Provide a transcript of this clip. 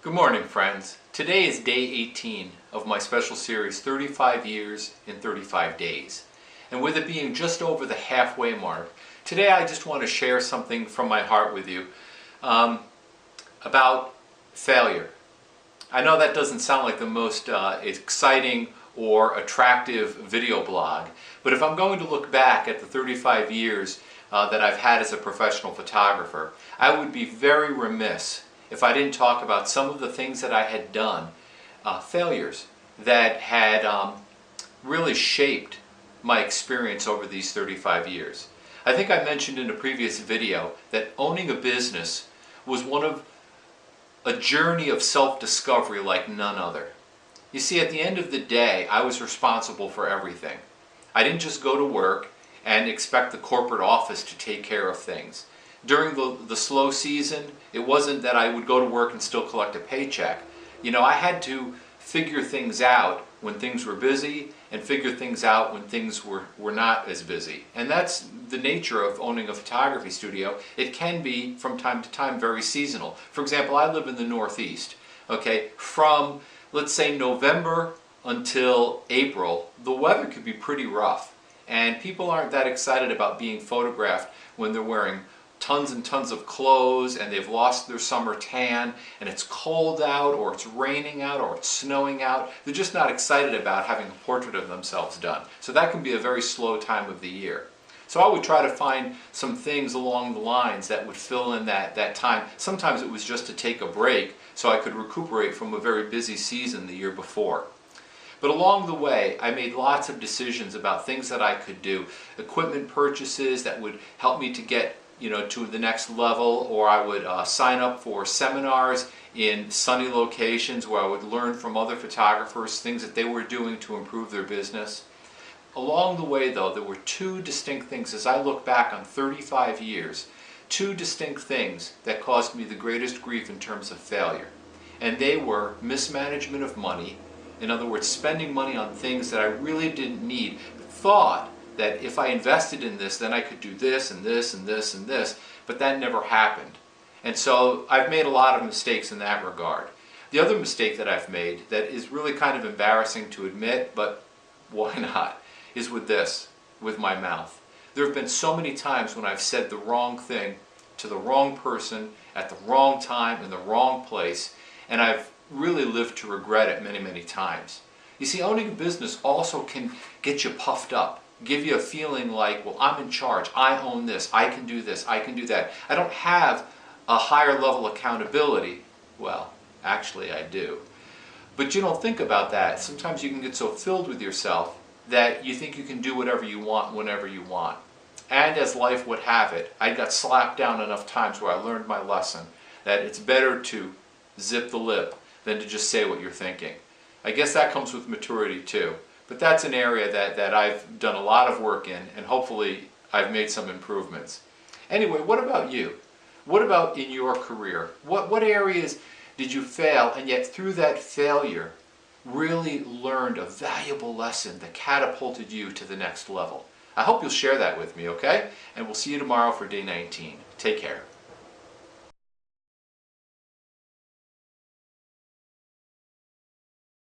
Good morning, friends. Today is day 18 of my special series, 35 Years in 35 Days. And with it being just over the halfway mark, today I just want to share something from my heart with you about failure. I know that doesn't sound like the most exciting or attractive video blog, but if I'm going to look back at the 35 years that I've had as a professional photographer, I would be very remiss if I didn't talk about some of the things that I had done, failures that had really shaped my experience over these 35 years. I think I mentioned in a previous video that owning a business was a journey of self-discovery like none other. You see, at the end of the day, I was responsible for everything. I didn't just go to work and expect the corporate office to take care of things. During the slow season, it wasn't that I would go to work and still collect a paycheck. You know, I had to figure things out when things were busy and figure things out when things were not as busy. And that's the nature of owning a photography studio. It can be, from time to time, very seasonal. For example, I live in the Northeast. Okay, from, let's say, November until April, the weather could be pretty rough. And people aren't that excited about being photographed when they're wearing tons and tons of clothes and they've lost their summer tan and it's cold out or it's raining out or it's snowing out. They're just not excited about having a portrait of themselves done. So that can be a very slow time of the year. So I would try to find some things along the lines that would fill in that time. Sometimes it was just to take a break so I could recuperate from a very busy season the year before. But along the way, I made lots of decisions about things that I could do. Equipment purchases that would help me to get to the next level, or I would sign up for seminars in sunny locations where I would learn from other photographers things that they were doing to improve their business. Along the way, though, there were two distinct things, as I look back on 35 years, two distinct things that caused me the greatest grief in terms of failure. And they were mismanagement of money, in other words, spending money on things that I really didn't need, but thought that if I invested in this, then I could do this and this and this and this, but that never happened. And so I've made a lot of mistakes in that regard. The other mistake that I've made that is really kind of embarrassing to admit, but why not, is with my mouth. There have been so many times when I've said the wrong thing to the wrong person at the wrong time in the wrong place, and I've really lived to regret it many, many times. You see, owning a business also can get you puffed up. Give you a feeling like, well, I'm in charge, I own this, I can do this, I can do that. I don't have a higher level accountability. Well, actually I do. But you don't think about that. Sometimes you can get so filled with yourself that you think you can do whatever you want whenever you want. And as life would have it, I got slapped down enough times where I learned my lesson that it's better to zip the lip than to just say what you're thinking. I guess that comes with maturity too. But that's an area that I've done a lot of work in, and hopefully I've made some improvements. Anyway, what about you? What about in your career? What areas did you fail, and yet through that failure really learned a valuable lesson that catapulted you to the next level? I hope you'll share that with me, okay? And we'll see you tomorrow for day 19. Take care.